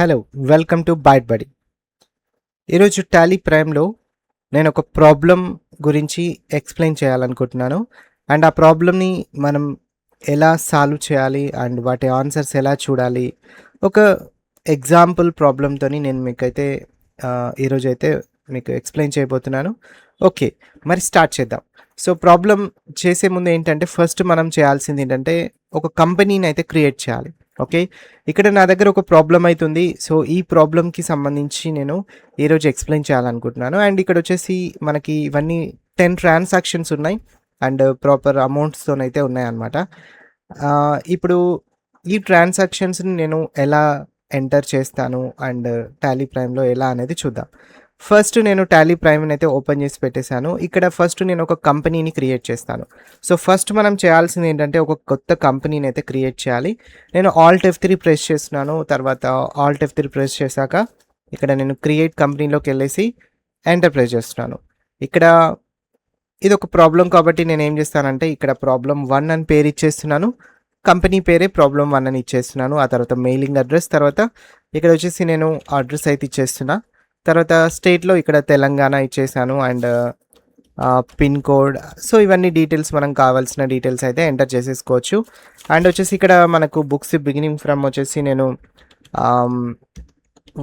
Hello, welcome to byte బడి. ఈరోజు Tally ప్రైమ్లో నేను ఒక ప్రాబ్లం గురించి ఎక్స్ప్లెయిన్ చేయాలనుకుంటున్నాను. అండ్ ఆ ప్రాబ్లమ్ని మనం ఎలా సాల్వ్ చేయాలి అండ్ వాటి ఆన్సర్స్ ఎలా చూడాలి, ఒక ఎగ్జాంపుల్ ప్రాబ్లంతో నేను మీకైతే ఈరోజైతే మీకు ఎక్స్ప్లెయిన్ చేయబోతున్నాను. ఓకే, మరి స్టార్ట్ చేద్దాం. సో ప్రాబ్లం చేసే ముందు ఏంటంటే ఫస్ట్ మనం చేయాల్సింది ఏంటంటే ఒక కంపెనీని అయితే క్రియేట్ చేయాలి. ఓకే, ఇక్కడ నా దగ్గర ఒక ప్రాబ్లం అవుతుంది. సో ఈ ప్రాబ్లంకి సంబంధించి నేను ఈరోజు ఎక్స్ప్లెయిన్ చేయాలనుకుంటున్నాను. అండ్ ఇక్కడ వచ్చేసి మనకి ఇవన్నీ 10 ట్రాన్సాక్షన్స్ ఉన్నాయి అండ్ ప్రాపర్ అమౌంట్స్తోనైతే ఉన్నాయన్నమాట. ఇప్పుడు ఈ ట్రాన్సాక్షన్స్ని నేను ఎలా ఎంటర్ చేస్తాను అండ్ టాలీ ప్రైమ్లో ఎలా అనేది చూద్దాం. ఫస్ట్ నేను టాలీ ప్రైమ్ని అయితే ఓపెన్ చేసి పెట్టేశాను. ఇక్కడ ఫస్ట్ నేను ఒక కంపెనీని క్రియేట్ చేస్తాను. సో ఫస్ట్ మనం చేయాల్సింది ఏంటంటే ఒక కొత్త కంపెనీని అయితే క్రియేట్ చేయాలి. నేను Alt F3 ప్రెస్ చేస్తున్నాను. తర్వాత Alt F3 ప్రెస్ చేశాక ఇక్కడ నేను క్రియేట్ కంపెనీలోకి వెళ్ళేసి ఎంటర్ ప్రెస్ చేస్తున్నాను. ఇక్కడ ఇది ఒక ప్రాబ్లం కాబట్టి నేను ఏం చేస్తానంటే ఇక్కడ ప్రాబ్లం 1 అని పేరు ఇచ్చేస్తున్నాను. కంపెనీ పేరే ప్రాబ్లం 1 అని ఇచ్చేస్తున్నాను. ఆ తర్వాత మెయిలింగ్ అడ్రస్, తర్వాత ఇక్కడ వచ్చేసి నేను అడ్రస్ అయితే ఇచ్చేస్తున్నా. తర్వాత స్టేట్లో ఇక్కడ తెలంగాణ ఇచ్చేసాను అండ్ పిన్ కోడ్. సో ఇవన్నీ డీటెయిల్స్ మనం కావాల్సిన డీటెయిల్స్ అయితే ఎంటర్ చేసేసుకోవచ్చు. అండ్ వచ్చేసి ఇక్కడ మనకు బుక్స్ బిగినింగ్ ఫ్రమ్ వచ్చేసి నేను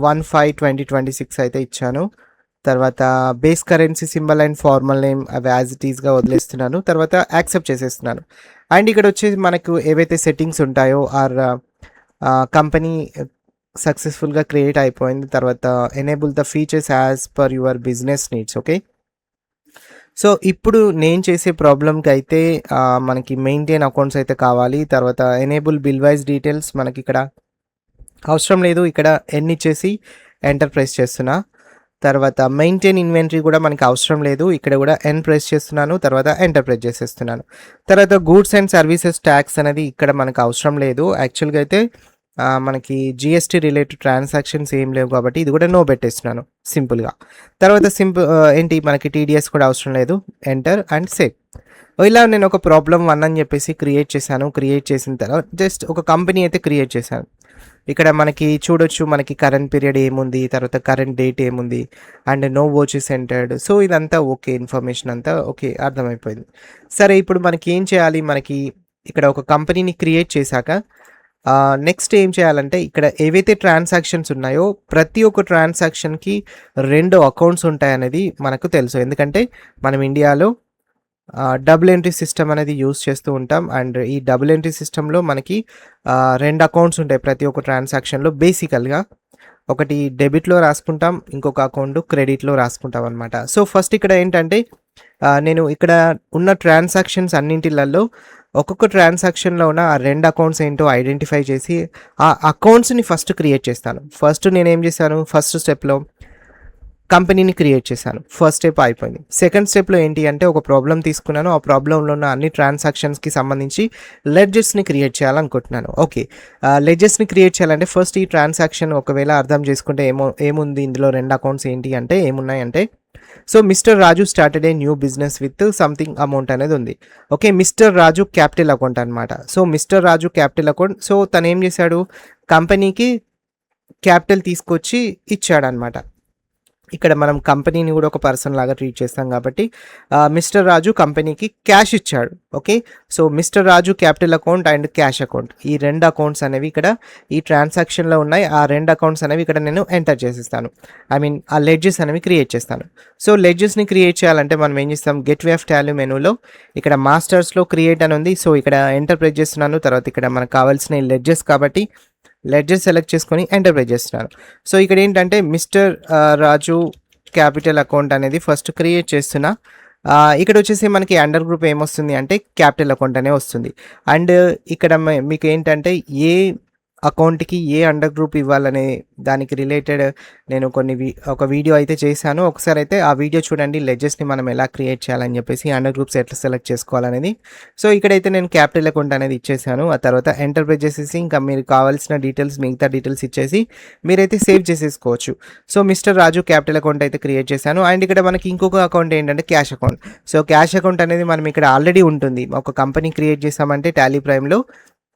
1/5/2026 అయితే ఇచ్చాను. తర్వాత base currency symbol and formal name అవి యాజ్ ఇట్ ఈస్గా వదిలేస్తున్నాను. తర్వాత యాక్సెప్ట్ చేసేస్తున్నాను. అండ్ ఇక్కడ వచ్చేసి మనకు ఏవైతే సెట్టింగ్స్ ఉంటాయో ఆర్ కంపెనీ సక్సెస్ఫుల్గా క్రియేట్ అయిపోయింది. తర్వాత enable the features as per your business needs. Okay, so ఇప్పుడు నేను చేసే ప్రాబ్లంకి అయితే మనకి మెయింటైన్ అకౌంట్స్ అయితే కావాలి. తర్వాత ఎనేబుల్ బిల్ వైజ్ డీటెయిల్స్ మనకి ఇక్కడ అవసరం లేదు. ఇక్కడ ఎన్ ఇచ్చేసి ఎంటర్ ప్రెస్ చేస్తున్నా. తర్వాత మెయింటైన్ ఇన్వెంటరీ కూడా మనకి అవసరం లేదు. ఇక్కడ కూడా ఎన్ ప్రెస్ చేస్తున్నాను. తర్వాత ఎంటర్ ప్రెస్ చేసేస్తున్నాను. తర్వాత గూడ్స్ అండ్ సర్వీసెస్ ట్యాక్స్ అనేది ఇక్కడ మనకు అవసరం లేదు. యాక్చువల్గా అయితే మనకి జిఎస్టీ రిలేటెడ్ ట్రాన్సాక్షన్స్ ఏం లేవు కాబట్టి ఇది కూడా నో పెట్టేస్తున్నాను సింపుల్గా. తర్వాత ఏంటి మనకి టీడీఎస్ కూడా అవసరం లేదు. Enter and save. ఇలా నేను ఒక ప్రాబ్లం 1 అని చెప్పేసి క్రియేట్ చేశాను. క్రియేట్ చేసిన తర్వాత జస్ట్ ఒక కంపెనీ అయితే క్రియేట్ చేశాను. ఇక్కడ మనకి చూడొచ్చు మనకి కరెంట్ పీరియడ్ ఏముంది, తర్వాత కరెంట్ డేట్ ఏముంది అండ్ నో వాచెస్ ఎంటర్డ్. సో ఇదంతా ఓకే, ఇన్ఫర్మేషన్ అంతా ఓకే, అర్థమైపోయింది. సరే, ఇప్పుడు మనకి ఏం చేయాలి, మనకి ఇక్కడ ఒక కంపెనీని క్రియేట్ చేశాక నెక్స్ట్ ఏం చేయాలంటే ఇక్కడ ఏవైతే ట్రాన్సాక్షన్స్ ఉన్నాయో ప్రతి ఒక్క ట్రాన్సాక్షన్కి 2 అకౌంట్స్ ఉంటాయనేది మనకు తెలుసు. ఎందుకంటే మనం ఇండియాలో డబుల్ ఎంట్రీ సిస్టమ్ అనేది యూస్ చేస్తూ ఉంటాం. అండ్ ఈ డబుల్ ఎంట్రీ సిస్టంలో మనకి 2 అకౌంట్స్ ఉంటాయి ప్రతి ఒక్క ట్రాన్సాక్షన్లో. బేసికల్గా ఒకటి డెబిట్లో రాసుకుంటాం, ఇంకొక అకౌంట్ క్రెడిట్లో రాసుకుంటాం అనమాట. సో ఫస్ట్ ఇక్కడ ఏంటంటే నేను ఇక్కడ ఉన్న ట్రాన్సాక్షన్స్ అన్నింటిలలో ఒక్కొక్క ట్రాన్సాక్షన్లో ఉన్న ఆ 2 అకౌంట్స్ ఏంటో ఐడెంటిఫై చేసి ఆ అకౌంట్స్ని ఫస్ట్ క్రియేట్ చేస్తాను. ఫస్ట్ నేను ఏం చేశాను, ఫస్ట్ స్టెప్లో కంపెనీని క్రియేట్ చేశాను. ఫస్ట్ స్టెప్ అయిపోయింది. సెకండ్ స్టెప్లో ఏంటి అంటే ఒక ప్రాబ్లం తీసుకున్నాను. ఆ ప్రాబ్లంలో ఉన్న అన్ని ట్రాన్సాక్షన్స్కి సంబంధించి లెడ్జెస్ని క్రియేట్ చేయాలనుకుంటున్నాను. ఓకే, లెడ్జెస్ని క్రియేట్ చేయాలంటే ఫస్ట్ ఈ ట్రాన్సాక్షన్ ఒకవేళ అర్థం చేసుకుంటే ఏముంది ఇందులో 2 అకౌంట్స్ ఏంటి అంటే ఏమున్నాయంటే so mister Raju started a new business with something amount అనేది ఉంది. Okay, mister Raju capital account అనమాట. So mister Raju capital account. So తను ఏం చేశాడు, కంపెనీకి క్యాపిటల్ తీసుకొచ్చి ఇచ్చాడనమాట. ఇక్కడ మనం కంపెనీని కూడా ఒక పర్సన్ లాగా ట్రీట్ చేస్తాం కాబట్టి మిస్టర్ రాజు కంపెనీకి క్యాష్ ఇచ్చాడు. Okay, so mister Raju capital account and cash account ఈ 2 అకౌంట్స్ అనేవి ఇక్కడ ఈ ట్రాన్సాక్షన్లో ఉన్నాయి. ఆ 2 అకౌంట్స్ అనేవి ఇక్కడ నేను ఎంటర్ చేసేస్తాను. ఆ లెడ్జెస్ అనేవి క్రియేట్ చేస్తాను. సో లెడ్జెస్ని క్రియేట్ చేయాలంటే మనం ఏం చేస్తాం, గెట్ వే ఆఫ్ టాలీ మెనూలో ఇక్కడ మాస్టర్స్లో క్రియేట్ అని ఉంది. సో ఇక్కడ ఎంటర్ ప్రెస్ చేస్తున్నాను. తర్వాత ఇక్కడ మనకు కావాల్సిన లెడ్జెస్ కాబట్టి లెడ్జర్ సెలెక్ట్ చేసుకొని ఎంటర్ ప్రెస్ చేస్తున్నాను. సో ఇక్కడ ఏంటంటే మిస్టర్ రాజు క్యాపిటల్ అకౌంట్ అనేది ఫస్ట్ క్రియేట్ చేస్తున్నా. ఇక్కడ వచ్చేసి మనకి అండర్ గ్రూప్ ఏమొస్తుంది అంటే క్యాపిటల్ అకౌంట్ అనే వస్తుంది. అండ్ ఇక్కడ మీకు ఏంటంటే ఏ అకౌంట్కి ఏ అండర్ గ్రూప్ ఇవ్వాలనే దానికి రిలేటెడ్ నేను ఒక వీడియో అయితే చేశాను. ఒకసారి అయితే ఆ వీడియో చూడండి, లెడ్జెస్ని మనం ఎలా క్రియేట్ చేయాలని చెప్పేసి అండర్ గ్రూప్స్ ఎట్లా సెలెక్ట్ చేసుకోవాలనేది. సో ఇక్కడైతే నేను క్యాపిటల్ అకౌంట్ అనేది ఇచ్చేసాను. ఆ తర్వాత ఎంటర్ ప్రెస్ చేసేసి ఇంకా మీరు కావాల్సిన డీటెయిల్స్ మిగతా డీటెయిల్స్ ఇచ్చేసి మీరైతే సేవ్ చేసేసుకోవచ్చు. So mister Raju capital account అయితే క్రియేట్ చేశాను. అండ్ ఇక్కడ మనకి ఇంకొక అకౌంట్ ఏంటంటే cash account. So cash account అనేది మనం ఇక్కడ ఆల్రెడీ ఉంటుంది. ఒక కంపెనీ క్రియేట్ చేసామంటే టాలీ ప్రైమ్లో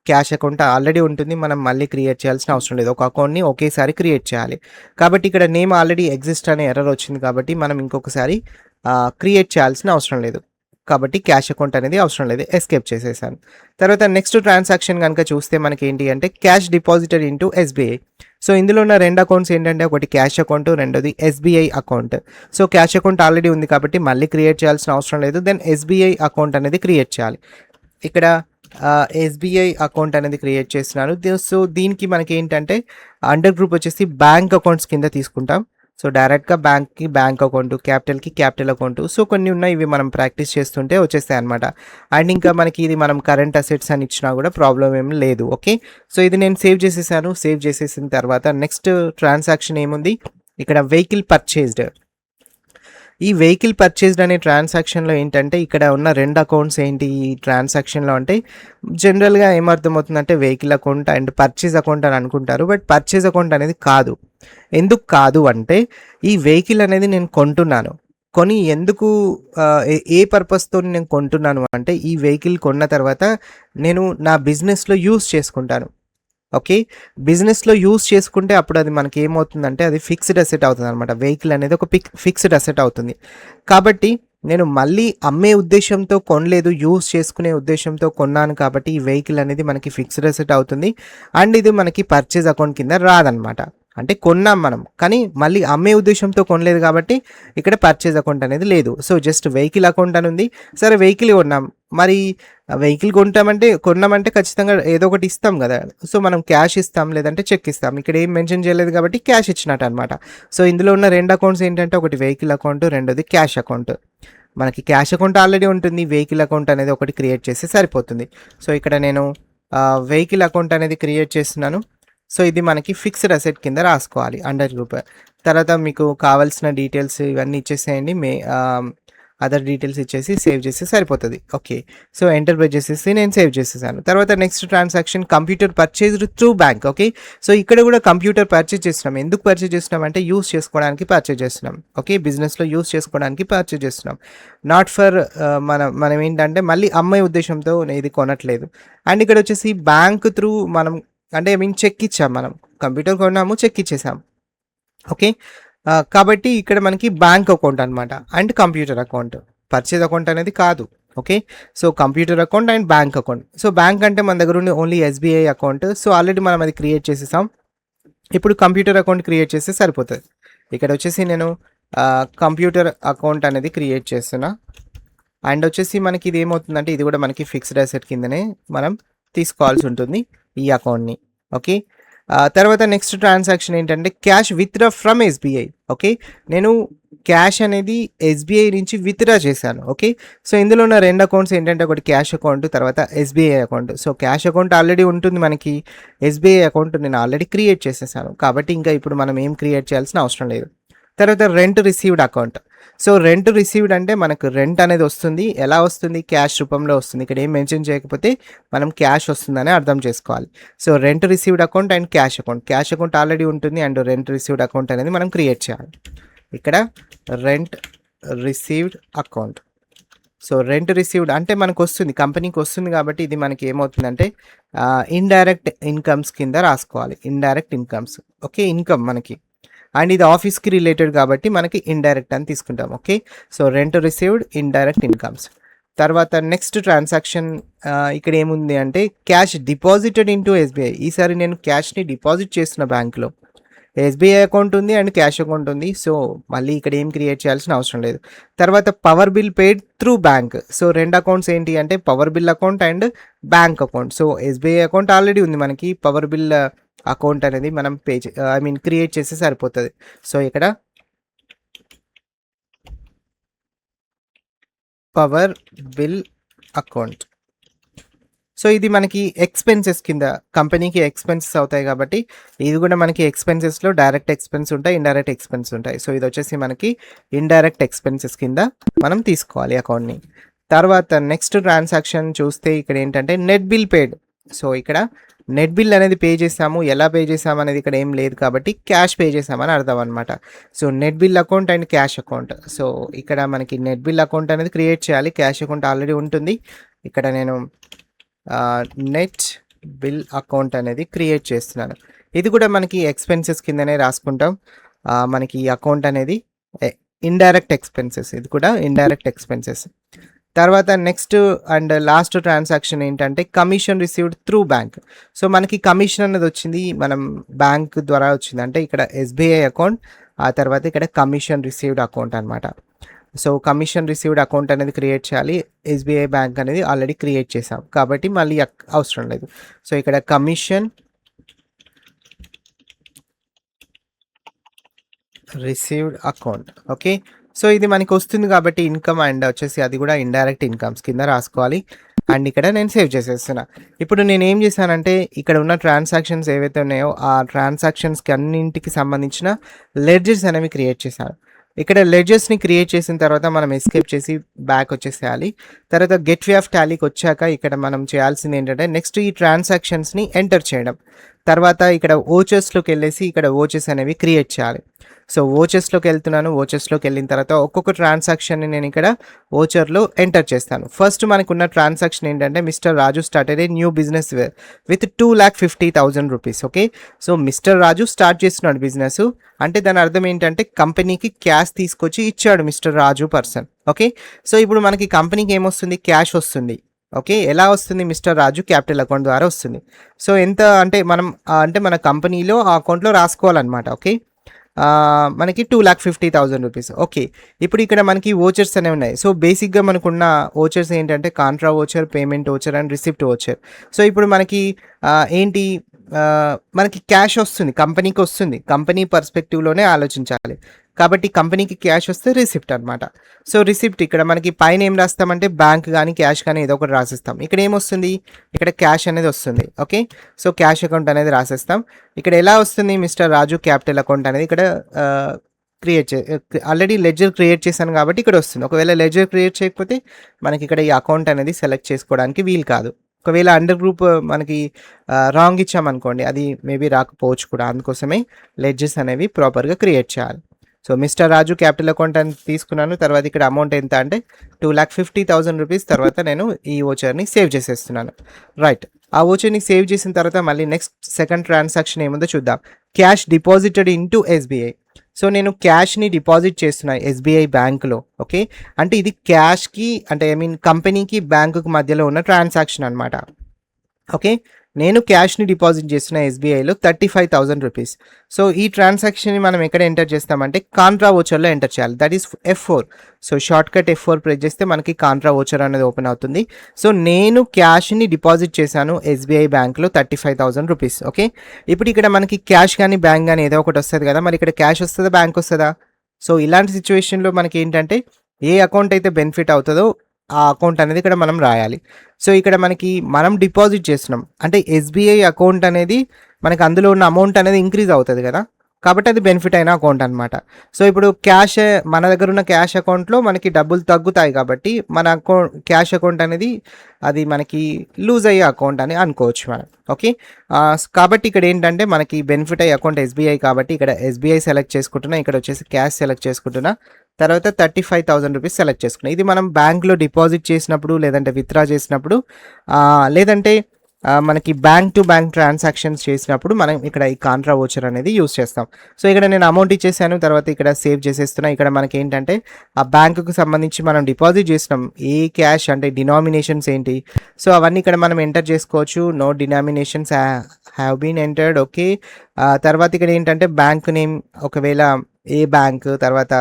క్యాష్ అకౌంట్ ఆల్రెడీ ఉంటుంది. మనం మళ్ళీ క్రియేట్ చేయాల్సిన అవసరం లేదు. ఒక అకౌంట్‌ని ఒకేసారి క్రియేట్ చేయాలి. కాబట్టి ఇక్కడ నేమ్ ఆల్రెడీ ఎగ్జిస్ట్ అనే ఎర్రర్ వచ్చింది కాబట్టి మనం ఇంకొకసారి క్రియేట్ చేయాల్సిన అవసరం లేదు. కాబట్టి క్యాష్ అకౌంట్ అనేది అవసరం లేదు. ఎస్కేప్ చేసేసాను. తర్వాత నెక్స్ట్ ట్రాన్సాక్షన్ గనుక చూస్తే మనకేంటి అంటే cash deposited into SBI. So ఇందులో ఉన్న 2 అకౌంట్స్ ఏంటంటే ఒకటి క్యాష్ అకౌంట్, రెండోది SBI account. So cash account already ఉంది కాబట్టి మళ్ళీ క్రియేట్ చేయాల్సిన అవసరం లేదు. దెన్ ఎస్‌బీఐ అకౌంట్ అనేది క్రియేట్ చేయాలి. ఇక్కడ ఎస్‌బీఐ అకౌంట్ అనేది క్రియేట్ చేస్తున్నాను. సో దీనికి మనకేంటంటే అండర్ గ్రూప్ వచ్చేసి బ్యాంక్ అకౌంట్స్ కింద తీసుకుంటాం. సో డైరెక్ట్‌గా బ్యాంక్‌కి బ్యాంక్ అకౌంట్, క్యాపిటల్‌కి క్యాపిటల్ అకౌంట్. సో కొన్ని ఉన్నాయి, ఇవి మనం ప్రాక్టీస్ చేస్తుంటే వచ్చేస్తాయన్నమాట. అండ్ ఇంకా మనకి ఇది మనం కరెంట్ అసెట్స్ అని ఇచ్చినా కూడా ప్రాబ్లమ్ ఏం లేదు. ఓకే. సో ఇది నేను సేవ్ చేసేసాను. సేవ్ చేసేసిన తర్వాత నెక్స్ట్ ట్రాన్సాక్షన్ ఏముంది, ఇక్కడ వెహికల్ పర్చేజ్డ్. ఈ వెహికల్ పర్చేజ్డ్ అనే ట్రాన్సాక్షన్లో ఏంటంటే ఇక్కడ ఉన్న 2 అకౌంట్స్ ఏంటి ఈ ట్రాన్సాక్షన్లో అంటే జనరల్గా ఏమర్థమవుతుందంటే vehicle account and purchase account అని అనుకుంటారు. బట్ పర్చేజ్ అకౌంట్ అనేది కాదు. ఎందుకు కాదు అంటే ఈ వెహికల్ అనేది నేను కొంటున్నాను. కొని ఎందుకు ఏ పర్పస్తో నేను కొంటున్నాను అంటే ఈ వెహికల్ కొన్న తర్వాత నేను నా బిజినెస్లో యూస్ చేసుకుంటాను. ఓకే. బిజినెస్లో యూస్ చేసుకుంటే అప్పుడు అది మనకి ఏమవుతుందంటే అది ఫిక్స్డ్ అసెట్ అవుతుంది అనమాట. వెహికల్ అనేది ఒక ఫిక్స్డ్ అసెట్ అవుతుంది. కాబట్టి నేను మళ్ళీ అమ్మే ఉద్దేశంతో కొనలేదు, యూస్ చేసుకునే ఉద్దేశంతో కొన్నాను కాబట్టి ఈ వెహికల్ అనేది మనకి ఫిక్స్డ్ అసెట్ అవుతుంది. అండ్ ఇది మనకి పర్చేజ్ అకౌంట్ కింద రాదనమాట. అంటే కొన్నాం మనం, కానీ మళ్ళీ అమ్మే ఉద్దేశంతో కొనలేదు కాబట్టి ఇక్కడ పర్చేజ్ అకౌంట్ అనేది లేదు. సో జస్ట్ వెహికల్ అకౌంట్ అని ఉంది. సరే వెహికల్ కొన్నాం, మరి వెహికల్ కొన్నామంటే ఖచ్చితంగా ఏదో ఒకటి ఇస్తాం కదా. సో మనం క్యాష్ ఇస్తాం, లేదంటే చెక్ ఇస్తాం. ఇక్కడ ఏం మెన్షన్ చేయలేదు కాబట్టి క్యాష్ ఇచ్చినట్టు అనమాట. సో ఇందులో ఉన్న 2 అకౌంట్స్ ఏంటంటే ఒకటి వెహికల్ అకౌంట్, రెండోది క్యాష్ అకౌంట్. మనకి క్యాష్ అకౌంట్ ఆల్రెడీ ఉంటుంది, వెహికల్ అకౌంట్ అనేది ఒకటి క్రియేట్ చేస్తే సరిపోతుంది. సో ఇక్కడ నేను వెహికల్ అకౌంట్ అనేది క్రియేట్ చేస్తున్నాను. సో ఇది మనకి ఫిక్స్డ్ అసెట్ కింద రాసుకోవాలి అండర్ గ్రూప్. తర్వాత మీకు కావాల్సిన డీటెయిల్స్ ఇవన్నీ ఇచ్చేసేయండి. అదర్ డీటెయిల్స్ ఇచ్చేసి సేవ్ చేస్తే సరిపోతుంది. ఓకే. సో ఎంటర్ ప్రెస్ చేసేసి నేను సేవ్ చేసేసాను. తర్వాత next transaction computer purchased through bank. Okay. So ఇక్కడ కూడా కంప్యూటర్ పర్చేజ్ చేస్తున్నాం. ఎందుకు పర్చేజ్ చేస్తున్నాం అంటే యూస్ చేసుకోవడానికి పర్చేజ్ చేస్తున్నాం. ఓకే. బిజినెస్లో యూస్ చేసుకోవడానికి పర్చేజ్ చేస్తున్నాం. నాట్ ఫర్ మనం ఏంటంటే మళ్ళీ అమ్మే ఉద్దేశంతో ఇది కొనట్లేదు. అండ్ ఇక్కడ వచ్చేసి బ్యాంక్ త్రూ మనం అంటే చెక్ ఇచ్చాం, మనం కంప్యూటర్ కొన్నాము, చెక్ ఇచ్చేసాం. ఓకే. కాబట్టి ఇక్కడ మనకి బ్యాంక్ అకౌంట్ అనమాట and computer account. Purchase account అనేది కాదు. Okay. So computer account and bank account. So bank అంటే మన దగ్గర ఉన్న only SBI account. So already మనం అది క్రియేట్ చేసేసాం. ఇప్పుడు కంప్యూటర్ అకౌంట్ క్రియేట్ చేస్తే సరిపోతుంది. ఇక్కడ వచ్చేసి నేను కంప్యూటర్ అకౌంట్ అనేది క్రియేట్ చేస్తున్నా. అండ్ వచ్చేసి మనకి ఇది ఏమవుతుందంటే ఇది కూడా మనకి ఫిక్స్డ్ అసెట్ కిందనే మనం తీసుకోవాల్సి ఉంటుంది ఈ అకౌంట్ని. ఓకే. తర్వాత నెక్స్ట్ ట్రాన్సాక్షన్ ఏంటంటే cash withdraw from SBI. Okay. నేను క్యాష్ అనేది ఎస్బీఐ నుంచి విత్డ్రా చేశాను. ఓకే. సో ఇందులో ఉన్న 2 అకౌంట్స్ ఏంటంటే ఒకటి క్యాష్ అకౌంట్, తర్వాత SBI account. So cash account already ఉంటుంది మనకి, ఎస్బీఐ అకౌంట్ నేను ఆల్రెడీ క్రియేట్ చేసేసాను కాబట్టి ఇంకా ఇప్పుడు మనం ఏం క్రియేట్ చేయాల్సిన అవసరం లేదు. తర్వాత rent received account. So rent received అంటే మనకు రెంట్ అనేది వస్తుంది. ఎలా వస్తుంది? క్యాష్ రూపంలో వస్తుంది. ఇక్కడ ఏం మెన్షన్ చేయకపోతే మనం క్యాష్ వస్తుందని అర్థం చేసుకోవాలి. So rent received account and cash account. Cash account already ఉంటుంది అండ్ రెంట్ రిసీవ్డ్ అకౌంట్ అనేది మనం క్రియేట్ చేయాలి. ఇక్కడ rent received account. So rent received అంటే మనకు వస్తుంది, కంపెనీకి వస్తుంది కాబట్టి ఇది మనకి ఏమవుతుందంటే ఇండైరెక్ట్ ఇన్కమ్స్ కింద రాసుకోవాలి. Indirect incomes. ఓకే. ఇన్కమ్ మనకి, అండ్ ఇది ఆఫీస్కి రిలేటెడ్ కాబట్టి మనకి ఇండైరెక్ట్ అని తీసుకుంటాం. Okay. So rent received indirect incomes. తర్వాత నెక్స్ట్ ట్రాన్సాక్షన్ ఇక్కడ ఏముంది అంటే క్యాష్ డిపాజిటెడ్ ఇంటూ ఎస్బీఐ. ఈసారి నేను క్యాష్ని డిపాజిట్ చేస్తున్న బ్యాంక్లో. ఎస్బీఐ అకౌంట్ ఉంది అండ్ క్యాష్ అకౌంట్ ఉంది. సో మళ్ళీ ఇక్కడ ఏం క్రియేట్ చేయాల్సిన అవసరం లేదు. తర్వాత power bill paid through bank. So 2 accounts ఏంటి అంటే power bill account and bank account. So SBI account already ఉంది మనకి, పవర్ బిల్ అకౌంట్ అనేది మనం క్రియేట్ చేస్తే సరిపోతుంది. సో ఇక్కడ పవర్ బిల్ అకౌంట్. సో ఇది మనకి ఎక్స్పెన్సెస్ కింద, కంపెనీకి ఎక్స్పెన్సెస్ అవుతాయి కాబట్టి ఇది కూడా మనకి ఎక్స్పెన్సెస్లో డైరెక్ట్ ఎక్స్పెన్స్ ఉంటాయి, ఇండైరెక్ట్ ఎక్స్పెన్స్ ఉంటాయి. సో ఇది వచ్చేసి మనకి ఇండైరెక్ట్ ఎక్స్పెన్సెస్ కింద మనం తీసుకోవాలి అకౌంట్ని. తర్వాత నెక్స్ట్ ట్రాన్సాక్షన్ చూస్తే ఇక్కడ ఏంటంటే నెట్ బిల్ పేడ్. సో ఇక్కడ నెట్ బిల్ అనేది పే చేసాము. ఎలా పే చేసాము అనేది ఇక్కడ ఏం లేదు కాబట్టి క్యాష్ పే చేసామని అర్థం అనమాట. So net bill account and cash account. So ఇక్కడ మనకి నెట్ బిల్ అకౌంట్ అనేది క్రియేట్ చేయాలి. క్యాష్ అకౌంట్ ఆల్రెడీ ఉంటుంది. ఇక్కడ నేను నెట్ బిల్ అకౌంట్ అనేది క్రియేట్ చేస్తున్నాను. ఇది కూడా మనకి ఎక్స్పెన్సెస్ కిందనే రాసుకుంటాం. మనకి ఈ అకౌంట్ అనేది ఇండైరెక్ట్ ఎక్స్పెన్సెస్, ఇది కూడా ఇండైరెక్ట్ ఎక్స్పెన్సెస్. తర్వాత నెక్స్ట్ అండ్ లాస్ట్ ట్రాన్సాక్షన్ ఏంటంటే commission received through bank. So మనకి కమిషన్ అనేది వచ్చింది మనం బ్యాంక్ ద్వారా వచ్చింది, అంటే ఇక్కడ ఎస్బీఐ అకౌంట్, ఆ తర్వాత ఇక్కడ కమిషన్ రిసీవ్డ్ అకౌంట్ అనమాట. సో కమిషన్ రిసీవ్డ్ అకౌంట్ అనేది క్రియేట్ చేయాలి. ఎస్బీఐ బ్యాంక్ అనేది ఆల్రెడీ క్రియేట్ చేసాం కాబట్టి మళ్ళీ అవసరం లేదు. సో ఇక్కడ commission received account, okay. So ఇది మనకి వస్తుంది కాబట్టి ఇన్కమ్ అండ్ వచ్చేసి అది కూడా ఇండైరెక్ట్ ఇన్కమ్స్ కింద రాసుకోవాలి. అండ్ ఇక్కడ నేను సేవ్ చేసేస్తున్నా. ఇప్పుడు నేను ఏం చేశానంటే ఇక్కడ ఉన్న ట్రాన్సాక్షన్స్ ఏవైతే ఉన్నాయో ఆ ట్రాన్సాక్షన్స్కి అన్నింటికి సంబంధించిన లెడ్జర్స్ అనేవి క్రియేట్ చేశాను. ఇక్కడ లెడ్జర్స్ని క్రియేట్ చేసిన తర్వాత మనం ఎస్కేప్ చేసి బ్యాక్ వచ్చేసేయాలి. తర్వాత గెట్ వే ఆఫ్ టాలీకి వచ్చాక ఇక్కడ మనం చేయాల్సింది ఏంటంటే నెక్స్ట్ ఈ ట్రాన్సాక్షన్స్ని ఎంటర్ చేయడం. తర్వాత ఇక్కడ ఓచర్స్లోకి వెళ్ళేసి ఇక్కడ ఓచెస్ అనేవి క్రియేట్ చేయాలి. సో ఓచెస్లోకి వెళ్తున్నాను. ఓచెస్లోకి వెళ్ళిన తర్వాత ఒక్కొక్క ట్రాన్సాక్షన్ని నేను ఇక్కడ ఓచర్లో ఎంటర్ చేస్తాను. ఫస్ట్ మనకున్న ట్రాన్సాక్షన్ ఏంటంటే mister Raju started a new business with 2,50,000 rupees. Okay, so mister Raju start చేస్తున్నాడు బిజినెస్, అంటే దాని అర్థం ఏంటంటే కంపెనీకి క్యాష్ తీసుకొచ్చి ఇచ్చాడు మిస్టర్ రాజు పర్సన్. ఓకే, సో ఇప్పుడు మనకి కంపెనీకి ఏమొస్తుంది, క్యాష్ వస్తుంది. ఓకే, ఎలా వస్తుంది, మిస్టర్ రాజు క్యాపిటల్ అకౌంట్ ద్వారా వస్తుంది. సో ఎంత అంటే మనం అంటే మన కంపెనీలో ఆ అకౌంట్లో రాసుకోవాలన్నమాట. ఓకే, మనకి 2,50,000 రూపీస్. ఓకే, ఇప్పుడు ఇక్కడ మనకి ఓచర్స్ అనేవి ఉన్నాయి. సో బేసిక్గా మనకున్న ఓచర్స్ ఏంటంటే Contra voucher, payment voucher and receipt voucher. So ఇప్పుడు మనకి ఏంటి, మనకి క్యాష్ వస్తుంది, కంపెనీకి వస్తుంది. కంపెనీ పర్స్పెక్టివ్లోనే ఆలోచించాలి కాబట్టి కంపెనీకి క్యాష్ వస్తే రిసిప్ట్ అనమాట. సో రిసిప్ట్ ఇక్కడ మనకి పైన ఏం రాస్తామంటే బ్యాంక్ కానీ క్యాష్ కానీ ఏదో ఒకటి రాసిస్తాం. ఇక్కడ ఏమొస్తుంది, ఇక్కడ క్యాష్ అనేది వస్తుంది. ఓకే, సో క్యాష్ అకౌంట్ అనేది రాసేస్తాం. ఇక్కడ ఎలా వస్తుంది, మిస్టర్ రాజు క్యాపిటల్ అకౌంట్ అనేది ఇక్కడ ఆల్రెడీ లెడ్జర్ క్రియేట్ చేశాను కాబట్టి ఇక్కడ వస్తుంది. ఒకవేళ లెడ్జర్ క్రియేట్ చేయకపోతే మనకి ఇక్కడ ఈ అకౌంట్ అనేది సెలెక్ట్ చేసుకోవడానికి వీలు కాదు. ఒకవేళ అండర్ గ్రూప్ మనకి రాంగ్ ఇచ్చామనుకోండి అది మేబీ రాకపోవచ్చు కూడా, అందుకోసమే లెడ్జెస్ అనేవి ప్రాపర్గా క్రియేట్ చేయాలి. So mister Raju capital account అని తీసుకున్నాను. తర్వాత ఇక్కడ అమౌంట్ ఎంత అంటే 2,50,000 రూపీస్. తర్వాత నేను ఈ ఓచర్ని సేవ్ చేసేస్తున్నాను. రైట్, ఆ ఓచర్ని సేవ్ చేసిన తర్వాత మళ్ళీ నెక్స్ట్ సెకండ్ ట్రాన్సాక్షన్ ఏముందో చూద్దాం. Cash deposited into SBI. So నేను క్యాష్ని డిపాజిట్ చేస్తున్నాను ఎస్బీఐ బ్యాంకులో. ఓకే, అంటే ఇది క్యాష్కి అంటే కంపెనీకి బ్యాంకుకి మధ్యలో ఉన్న ట్రాన్సాక్షన్ అనమాట. ఓకే, నేను క్యాష్ని డిపాజిట్ చేస్తున్న ఎస్బీఐలో 35,000 రూపీస్. సో ఈ ట్రాన్సాక్షన్ని మనం ఎక్కడ ఎంటర్ చేస్తామంటే కాంట్రా ఓచర్లో ఎంటర్ చేయాలి, that is F4. So short cut F4 press చేస్తే మనకి కాంట్రా ఓచర్ అనేది ఓపెన్ అవుతుంది. సో నేను క్యాష్ని డిపాజిట్ చేశాను ఎస్బీఐ బ్యాంక్లో 35,000 రూపీస్. ఓకే, ఇప్పుడు ఇక్కడ మనకి క్యాష్ కానీ బ్యాంక్ కానీ ఏదో ఒకటి వస్తుంది కదా, మరి ఇక్కడ క్యాష్ వస్తుందా బ్యాంక్ వస్తుందా? సో ఇలాంటి సిచ్యువేషన్లో మనకి ఏంటంటే ఏ అకౌంట్ అయితే బెనిఫిట్ అవుతుందో ఆ అకౌంట్ అనేది ఇక్కడ మనం రాయాలి. సో ఇక్కడ మనం డిపాజిట్ చేస్తున్నాం అంటే ఎస్బీఐ అకౌంట్ అనేది మనకి అందులో ఉన్న అమౌంట్ అనేది ఇంక్రీజ్ అవుతుంది కదా, కాబట్టి అది బెనిఫిట్ అయిన అకౌంట్ అనమాట. సో ఇప్పుడు క్యాష్ మన దగ్గర ఉన్న క్యాష్ అకౌంట్లో మనకి డబ్బులు తగ్గుతాయి కాబట్టి మన అకౌంట్ క్యాష్ అకౌంట్ అనేది అది మనకి లూజ్ అయ్యే అకౌంట్ అని అనుకోవచ్చు మనం. ఓకే, కాబట్టి ఇక్కడ ఏంటంటే మనకి బెనిఫిట్ అయ్యే అకౌంట్ ఎస్బీఐ కాబట్టి ఇక్కడ ఎస్బీఐ సెలెక్ట్ చేసుకుంటున్నా. ఇక్కడ వచ్చేసి క్యాష్ సెలెక్ట్ చేసుకుంటున్నా. తర్వాత 35,000 రూపీస్ సెలెక్ట్ చేసుకున్నాం. ఇది మనం బ్యాంక్లో డిపాజిట్ చేసినప్పుడు లేదంటే విత్డ్రా చేసినప్పుడు లేదంటే మనకి బ్యాంక్ టు బ్యాంక్ ట్రాన్సాక్షన్స్ చేసినప్పుడు మనం ఇక్కడ ఈ కాంట్రా ఓచర్ అనేది యూస్ చేస్తాం. సో ఇక్కడ నేను అమౌంట్ ఇచ్చేసాను. తర్వాత ఇక్కడ సేవ్ చేసేస్తున్నా. ఇక్కడ మనకి ఏంటంటే ఆ బ్యాంకుకు సంబంధించి మనం డిపాజిట్ చేసినాం ఏ క్యాష్ అంటే డినామినేషన్స్ ఏంటి, సో అవన్నీ ఇక్కడ మనం ఎంటర్ చేసుకోవచ్చు. No denominations have been entered. Okay, తర్వాత ఇక్కడ ఏంటంటే బ్యాంక్ నేమ్ ఒకవేళ ఏ బ్యాంక్, తర్వాత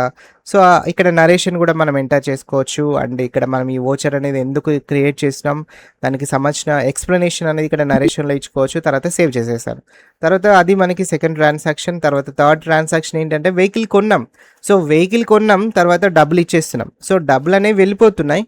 సో ఇక్కడ నరేషన్ కూడా మనం ఎంటర్ చేసుకోవచ్చు. అండ్ ఇక్కడ మనం ఈ ఓచర్ అనేది ఎందుకు క్రియేట్ చేసినాం దానికి సంబంధించిన ఎక్స్ప్లెనేషన్ అనేది ఇక్కడ నరేషన్లో ఇచ్చుకోవచ్చు. తర్వాత సేవ్ చేసేసాను. తర్వాత అది మనకి సెకండ్ ట్రాన్సాక్షన్. తర్వాత థర్డ్ ట్రాన్సాక్షన్ ఏంటంటే వెహికల్ కొన్నాం. సో వెహికల్ కొన్నాం, తర్వాత డబ్బులు ఇచ్చేస్తున్నాం. సో డబ్బులు అనేవి వెళ్ళిపోతున్నాయి,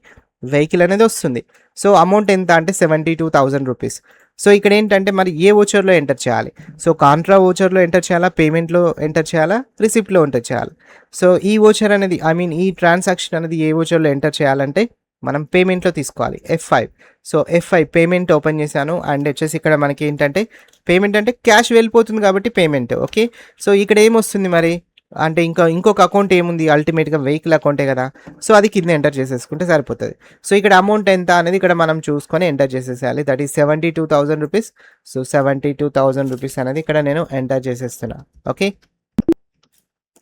వెహికల్ అనేది వస్తుంది. సో అమౌంట్ ఎంత అంటే 72,000 రూపీస్. సో ఇక్కడ ఏంటంటే మరి ఏ ఓచర్లో ఎంటర్ చేయాలి, సో కాంట్రా ఓచర్లో ఎంటర్ చేయాలా, పేమెంట్లో ఎంటర్ చేయాలా, రిసిప్ట్లో ఎంటర్ చేయాలి. సో ఈ ఓచర్ అనేది ఈ ట్రాన్సాక్షన్ అనేది ఏ ఓచర్లో ఎంటర్ చేయాలంటే మనం పేమెంట్లో తీసుకోవాలి, F5. So F5 payment open చేశాను. అండ్ వచ్చేసి ఇక్కడ మనకి ఏంటంటే పేమెంట్ అంటే క్యాష్ వెళ్ళిపోతుంది కాబట్టి పేమెంట్. ఓకే, సో ఇక్కడ ఏమొస్తుంది మరి అంటే ఇంకొక అకౌంట్ ఏముంది అల్టిమేట్‌గా వెహికల్ అకౌంటే కదా! సో, అది కింద ఎంటర్ చేసేసుకుంటే సరిపోతది. సో, ఇక్కడ అమౌంట్ ఎంత అనేది ఇక్కడ మనం చూసుకొని ఎంటర్ చేసేసేయాలి. దట్ ఈస్ రూ. 72,000. సో, రూ. 72,000 అనేది ఇక్కడ నేను ఎంటర్ చేసేస్తున్నా. ఓకే.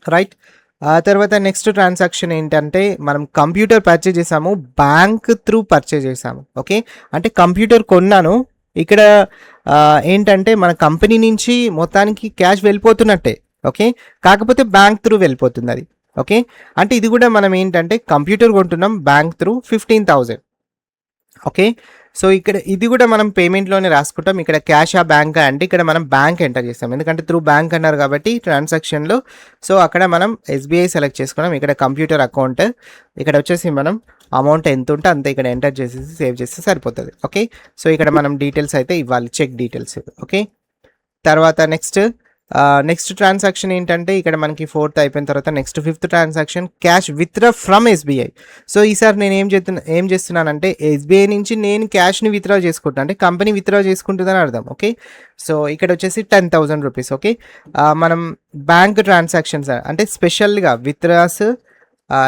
రైట్. ఆ తర్వాత నెక్స్ట్ ట్రాన్సాక్షన్ ఏంటంటే మనం కంప్యూటర్ పర్చేజ్ చేసాము. బ్యాంక్ త్రూ పర్చేజ్ చేసాము. ఓకే. అంటే కంప్యూటర్ కొన్నాను. ఇక్కడ ఏంటంటే మన కంపెనీ నుంచి మొత్తానికి క్యాష్ వెళ్ళిపోతున్నట్టే. ఓకే. కాకపోతే బ్యాంక్ త్రూ వెళ్ళిపోతుందది. ఓకే. అంటే ఇది కూడా మనం ఏంటంటే కంప్యూటర్ కొంటున్నాం బ్యాంక్ త్రూ 15,000. ఓకే. సో, ఇక్కడ ఇది కూడా మనం పేమెంట్‌లోనే రాసుకుంటాం. ఇక్కడ క్యాషా, బ్యాంకా అంటే ఇక్కడ మనం బ్యాంక్ ఎంటర్ చేస్తాం. ఎందుకంటే త్రూ బ్యాంక్ అన్నారు కాబట్టి ట్రాన్సాక్షన్‌లో. సో, అక్కడ మనం ఎస్‌బీఐ సెలెక్ట్ చేసుకున్నాం. ఇక్కడ కంప్యూటర్ అకౌంట్. ఇక్కడ వచ్చేసి మనం అమౌంట్ ఎంతుంటే అంత ఇక్కడ ఎంటర్ చేసేసి సేవ్ చేస్తే సరిపోతది. ఓకే. సో, ఇక్కడ మనం డీటెయిల్స్ అయితే ఇవ్వాలి. Cheque details. ఓకే. తర్వాత నెక్స్ట్ ట్రాన్సాక్షన్ ఏంటంటే ఇక్కడ మనకి 4th అయిపోయిన తర్వాత next 5th transaction cash withdraw from SBI. So, ఈసారి నేను ఏం చేస్తున్నానంటే ఎస్‌బీఐ నుంచి నేను క్యాష్‌ని విత్‌డ్రా చేసుకుంటున్నా. అంటే కంపెనీ విత్‌డ్రా చేసుకుంటుందని అర్థం. ఓకే. సో, ఇక్కడ వచ్చేసి రూ. 10,000. ఓకే. మనం బ్యాంక్ ట్రాన్సాక్షన్స్ అంటే స్పెషల్‌గా విత్‌డ్రాస్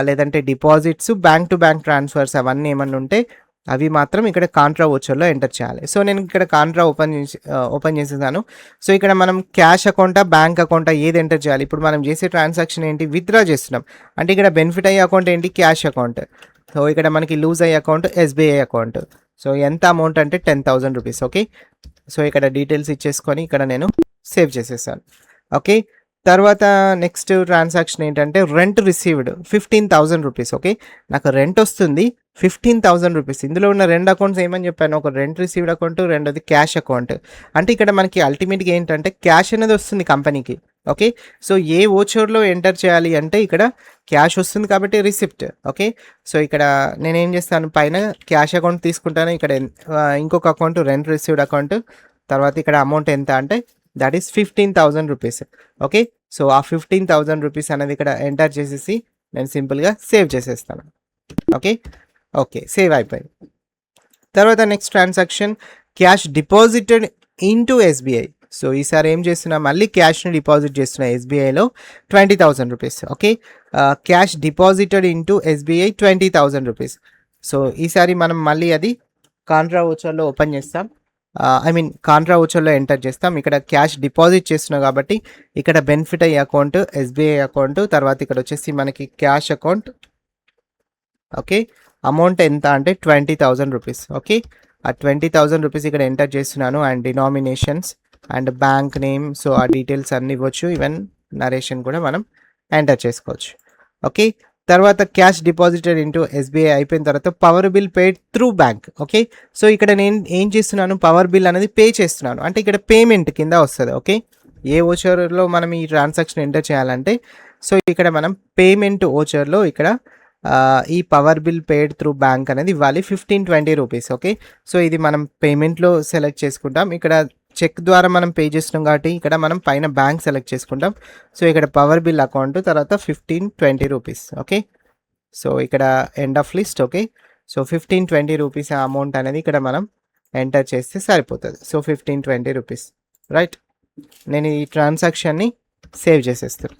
లేదంటే deposits, bank to bank transfers అవన్నీ ఏమన్నా ఉంటే అవి మాత్రం ఇక్కడ కాంట్రా వోచర్‌లో ఎంటర్ చేయాలి. సో, నేను ఇక్కడ కాంట్రా ఓపెన్ చేసేసాను. సో, ఇక్కడ మనం క్యాష్ అకౌంటా, బ్యాంక్ అకౌంటా ఏది ఎంటర్ చేయాలి? ఇప్పుడు మనం చేసే ట్రాన్సాక్షన్ ఏంటి? విత్‌డ్రా చేస్తున్నాం. అంటే ఇక్కడ బెనిఫిట్ అయ్యే అకౌంట్ ఏంటి? Cash account. సో, ఇక్కడ మనకి లూజ్ అయ్యే అకౌంట్ ఎస్‌బీఐ అకౌంట్. సో, ఎంత అమౌంట్ అంటే రూ. 10,000. ఓకే. సో, ఇక్కడ డీటెయిల్స్ ఇచ్చేసుకొని ఇక్కడ నేను సేవ్ చేసేసాను. ఓకే. తర్వాత నెక్స్ట్ ట్రాన్సాక్షన్ ఏంటంటే రెంట్ రిసీవ్డ్ రూ. 15,000. ఓకే. నాకు రెంట్ వస్తుంది రూ. 15,000. ఇందులో ఉన్న 2 అకౌంట్స్ ఏమని చెప్పాను? ఒక రెంట్ రిసీవ్డ్ అకౌంట్, రెండోది క్యాష్ అకౌంట్. అంటే ఇక్కడ మనకి అల్టిమేట్‌గా ఏంటంటే క్యాష్ అనేది వస్తుంది కంపెనీకి. ఓకే. సో, ఏ వోచర్‌లో ఎంటర్ చేయాలి అంటే ఇక్కడ క్యాష్ వస్తుంది కాబట్టి రిసిప్ట్. ఓకే. సో, ఇక్కడ నేనేం చేస్తాను పైన క్యాష్ అకౌంట్ తీసుకుంటాను. ఇక్కడ ఇంకొక అకౌంట్ రెంట్ రిసీవ్డ్ అకౌంట్. తర్వాత ఇక్కడ అమౌంట్ ఎంత అంటే దట్ ఈస్ రూ. 15,000. ఓకే. సో, ఆ రూ. 15,000 అనేది ఇక్కడ ఎంటర్ చేసేసి నేను సింపుల్‌గా సేవ్ చేసేస్తాను. ఓకే. ఓకే. సేవ్ అయిపోయింది. తర్వాత next transaction cash deposited into SBI. So, ఈసారి ఏం చేస్తున్నా మళ్ళీ క్యాష్‌ని డిపాజిట్ చేస్తున్నా ఎస్‌బీఐలో రూ. 20,000. Okay. Cash deposited into SBI రూ. 20,000. సో, ఈసారి మనం మళ్ళీ అది కాంట్రా వోచర్‌లో ఓపెన్ చేస్తాం. కాంట్రా వోచర్‌లో ఎంటర్ చేస్తాం. ఇక్కడ క్యాష్ డిపాజిట్ చేస్తున్నాం కాబట్టి ఇక్కడ బెనిఫిట్ అయ్యే అకౌంట్ ఎస్‌బీఐ అకౌంట్. తర్వాత ఇక్కడ వచ్చేసి మనకి క్యాష్ అకౌంట్. ఓకే. అమౌంట్ ఎంత అంటే రూ. 20,000. ఓకే. ఆ రూ. 20,000 ఇక్కడ ఎంటర్ చేస్తున్నాను. And denominations and bank name. So, ఆ డీటెయిల్స్ అన్నీ ఇవ్వచ్చు. ఈవెన్ నరేషన్ కూడా మనం ఎంటర్ చేసుకోవచ్చు. ఓకే. తర్వాత క్యాష్ డిపాజిటెడ్ ఇంటూ ఎస్‌బీఐ అయిపోయిన తర్వాత power bill paid through bank. Okay. So, ఇక్కడ నేను ఏం చేస్తున్నాను పవర్ బిల్ అనేది పే చేస్తున్నాను. అంటే ఇక్కడ పేమెంట్ కింద వస్తది. ఓకే. ఏ వోచర్‌లో మనం ఈ ట్రాన్సాక్షన్ ఎంటర్ చేయాలంటే సో, ఇక్కడ మనం పేమెంట్ వోచర్‌లో ఇక్కడ ఈ power bill paid through bank అనేది ఇవ్వాలి రూ. 1520. ఓకే. సో, ఇది మనం పేమెంట్‌లో సెలెక్ట్ చేసుకుంటాం. ఇక్కడ చెక్ ద్వారా మనం పే చేస్తున్నాం కాబట్టి ఇక్కడ మనం పైన బ్యాంక్ సెలెక్ట్ చేసుకుంటాం. సో, ఇక్కడ పవర్ బిల్ అకౌంట్ తర్వాత రూ. 1520. ఓకే. సో, ఇక్కడ end of list. Okay. So, రూ. 1520 అమౌంట్ అనేది ఇక్కడ మనం ఎంటర్ చేస్తే సరిపోతది. సో, రూ. 1520. రైట్. నేను ఈ ట్రాన్సాక్షన్‌ని సేవ్ చేసేస్తాను.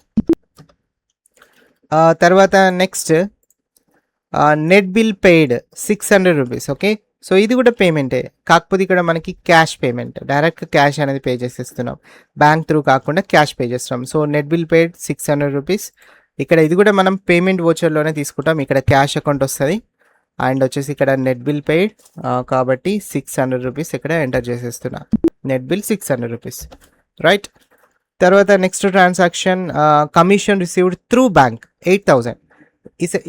తర్వాత నెక్స్ట్ నెట్ బిల్ పెయిడ్ రూ. 600. ఓకే. సో, ఇది కూడా పేమెంటే. కాకపోతే ఇక్కడ మనకి క్యాష్ పేమెంట్. డైరెక్ట్ క్యాష్ అనేది పే చేసేస్తున్నాం. బ్యాంక్ త్రూ కాకుండా క్యాష్ పే చేస్తున్నాం. సో, నెట్ బిల్ పెయిడ్ రూ. 600. ఇక్కడ ఇది కూడా మనం పేమెంట్ వోచర్‌లోనే తీసుకుంటాం. ఇక్కడ క్యాష్ అకౌంట్ వస్తది. అండ్ వచ్చేసి ఇక్కడ నెట్ బిల్ పెయిడ్ కాబట్టి రూ. 600 ఇక్కడ ఎంటర్ చేసేస్తున్నా. నెట్ బిల్ రూ. 600. రైట్. తర్వాత next transaction commission received through bank 8,000.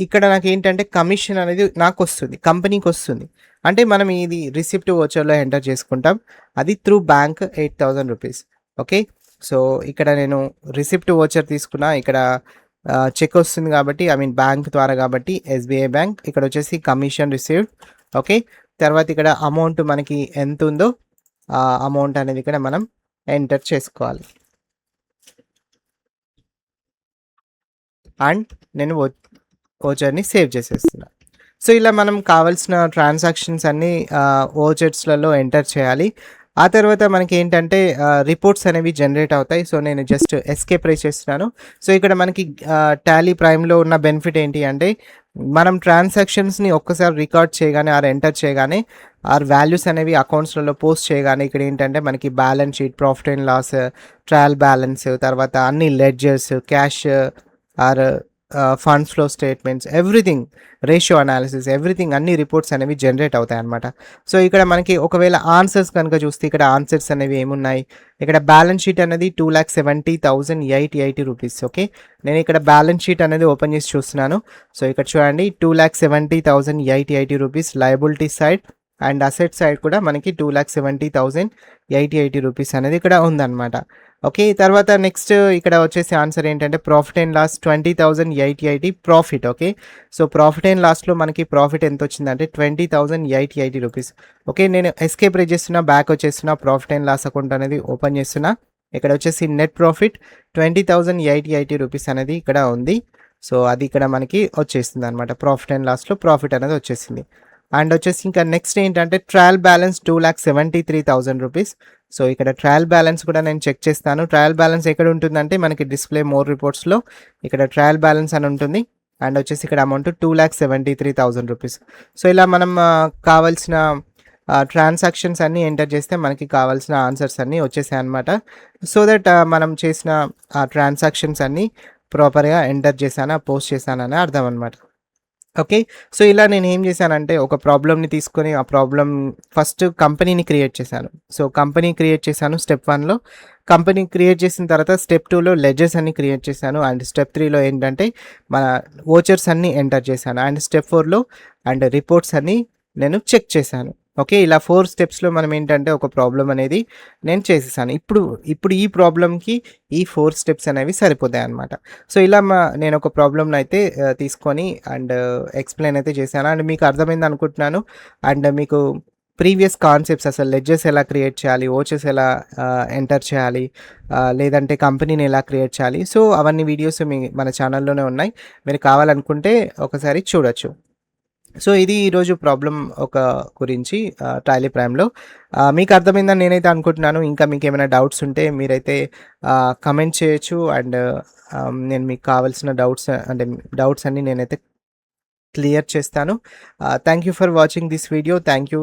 ఇక్కడ నాకేంటంటే కమిషన్ అనేది నాకొస్తుంది. కంపెనీకి వస్తుంది. అంటే మనం ఇది రిసిప్ట్ వోచర్‌లో ఎంటర్ చేసుకుంటాం. అది త్రూ బ్యాంక్ రూ. 8,000. ఓకే. సో, ఇక్కడ నేను రిసిప్ట్ వోచర్ తీసుకున్నా. ఇక్కడ చెక్ వస్తుంది కాబట్టి బ్యాంక్ ద్వారా కాబట్టి ఎస్‌బీఐ బ్యాంక్. ఇక్కడ వచ్చేసి కమిషన్ రిసీవ్డ్. ఓకే. తర్వాత ఇక్కడ అమౌంట్ మనకి ఎంతుందో ఆ అమౌంట్ అనేది ఇక్కడ మనం ఎంటర్ చేసుకోవాలి. అండ్ నేను వోచర్‌ని సేవ్ చేసేస్తున్నా. సో, ఇలా మనం కావాల్సిన ట్రాన్సాక్షన్స్ అన్నీ వోచర్స్‌లలో ఎంటర్ చేయాలి. ఆ తర్వాత మనకేంటంటే రిపోర్ట్స్ అనేవి జనరేట్ అవుతాయి. సో, నేను జస్ట్ ఎస్కేప్ ప్రెస్ చేస్తున్నాను. సో, ఇక్కడ మనకి టాలీ ప్రైమ్‌లో ఉన్న బెనిఫిట్ ఏంటి అంటే, మనం ట్రాన్సాక్షన్స్‌ని ఒక్కసారి రికార్డ్ చేయగానే ఎంటర్ చేయగానే వాల్యూస్ అనేవి అకౌంట్స్‌లలో పోస్ట్ చేయగానే ఇక్కడేంటంటే మనకి balance sheet, profit and loss, trial balance, తర్వాత అన్ని ledgers, cash funds flow statements, everything, ratio analysis, everything అన్ని రిపోర్ట్స్ అనేవి జనరేట్ అవుతాయన్నమాట. సో, ఇక్కడ మనకి ఒకవేళ ఆన్సర్స్ కనుక చూస్తే ఇక్కడ ఆన్సర్స్ అనేవి ఏమున్నాయి, ఇక్కడ బ్యాలెన్స్ షీట్ అనేది 2,70,880 రూపీస్. ఓకే, నేను ఇక్కడ బ్యాలెన్స్ షీట్ అనేది ఓపెన్ చేసి చూస్తున్నాను. సో, ఇక్కడ చూడండి 2,70,880 rupees liability side and asset side కూడా మనకి 2,70,880 రూపీస్ అనేది ఇక్కడ ఉందన్నమాట. ఓకే, తర్వాత నెక్స్ట్ ఇక్కడ వచ్చేసి ఆన్సర్ ఏంటంటే profit and loss 20,880 profit. Okay, so profit and లాస్లో మనకి ప్రాఫిట్ ఎంత వచ్చిందంటే 20,880 రూపీస్. ఓకే, నేను ఎస్కేప్ ప్రెస్ చేస్తున్నా, బ్యాక్ వచ్చేస్తున్నా, ప్రాఫిట్ అండ్ లాస్ అకౌంట్ అనేది ఓపెన్ చేస్తున్నా. ఇక్కడ వచ్చేసి నెట్ ప్రాఫిట్ 20,880 రూపీస్ అనేది ఇక్కడ ఉంది. సో అది ఇక్కడ మనకి వచ్చేసింది అనమాట. ప్రాఫిట్ అండ్ లాస్లో ప్రాఫిట్ అనేది వచ్చేసింది. అండ్ వచ్చేసి ఇంకా నెక్స్ట్ ఏంటంటే ట్రయల్ బ్యాలెన్స్ 2,73,000 రూపీస్. సో ఇక్కడ ట్రయల్ బ్యాలెన్స్ కూడా నేను చెక్ చేస్తాను. ట్రయల్ బ్యాలెన్స్ ఎక్కడ ఉంటుందంటే మనకి డిస్ప్లే మోర్ రిపోర్ట్స్లో ఇక్కడ ట్రయల్ బ్యాలెన్స్ అని ఉంటుంది. అండ్ వచ్చేసి ఇక్కడ అమౌంట్ 2,73,000 రూపీస్. సో ఇలా మనం కావాల్సిన ట్రాన్సాక్షన్స్ అన్నీ ఎంటర్ చేస్తే మనకి కావాల్సిన ఆన్సర్స్ అన్నీ వచ్చేసాయి అనమాట. సో దట్ మనం చేసిన ట్రాన్సాక్షన్స్ అన్నీ ప్రాపర్గా ఎంటర్ చేశానా, పోస్ట్ చేశానని అర్థం అనమాట. ఓకే, సో ఇలా నేను ఏం చేశానంటే ఒక ప్రాబ్లమ్ని తీసుకొని ఆ ప్రాబ్లం ఫస్ట్ కంపెనీని క్రియేట్ చేశాను. సో కంపెనీ క్రియేట్ చేశాను స్టెప్ 1లో. కంపెనీ క్రియేట్ చేసిన తర్వాత స్టెప్ 2లో లెడ్జర్స్ అన్ని క్రియేట్ చేశాను. అండ్ స్టెప్ 3లో ఏంటంటే మన వోచర్స్ అన్ని ఎంటర్ చేశాను. అండ్ స్టెప్ 4లో అండ్ రిపోర్ట్స్ అన్ని నేను చెక్ చేశాను. ఓకే, ఇలా 4 స్టెప్స్లో మనం ఏంటంటే ఒక ప్రాబ్లం అనేది నేను చేసేసాను. ఇప్పుడు ఈ ప్రాబ్లంకి ఈ 4 స్టెప్స్ అనేవి సరిపోతాయి అనమాట. సో ఇలా నేను ఒక ప్రాబ్లమ్ని అయితే తీసుకొని అండ్ ఎక్స్ప్లెయిన్ అయితే చేశాను. అండ్ మీకు అర్థమైంది అనుకుంటున్నాను. అండ్ మీకు ప్రీవియస్ కాన్సెప్ట్స్ అసలు లెడ్జర్స్ ఎలా క్రియేట్ చేయాలి, ఓచెస్ ఎలా ఎంటర్ చేయాలి, లేదంటే కంపెనీని ఎలా క్రియేట్ చేయాలి, సో అవన్నీ వీడియోస్ మన ఛానల్లోనే ఉన్నాయి. మీరు కావాలనుకుంటే ఒకసారి చూడొచ్చు. సో ఇది ఈరోజు ప్రాబ్లం ఒక గురించి టాలీ ప్రైమ్లో మీకు అర్థమైందని నేనైతే అనుకుంటున్నాను. ఇంకా మీకు ఏమైనా డౌట్స్ ఉంటే మీరైతే కమెంట్ చేయొచ్చు. అండ్ నేను మీకు కావాల్సిన డౌట్స్ అన్నీ నేనైతే క్లియర్ చేస్తాను. Thank you for watching this video. Thank you.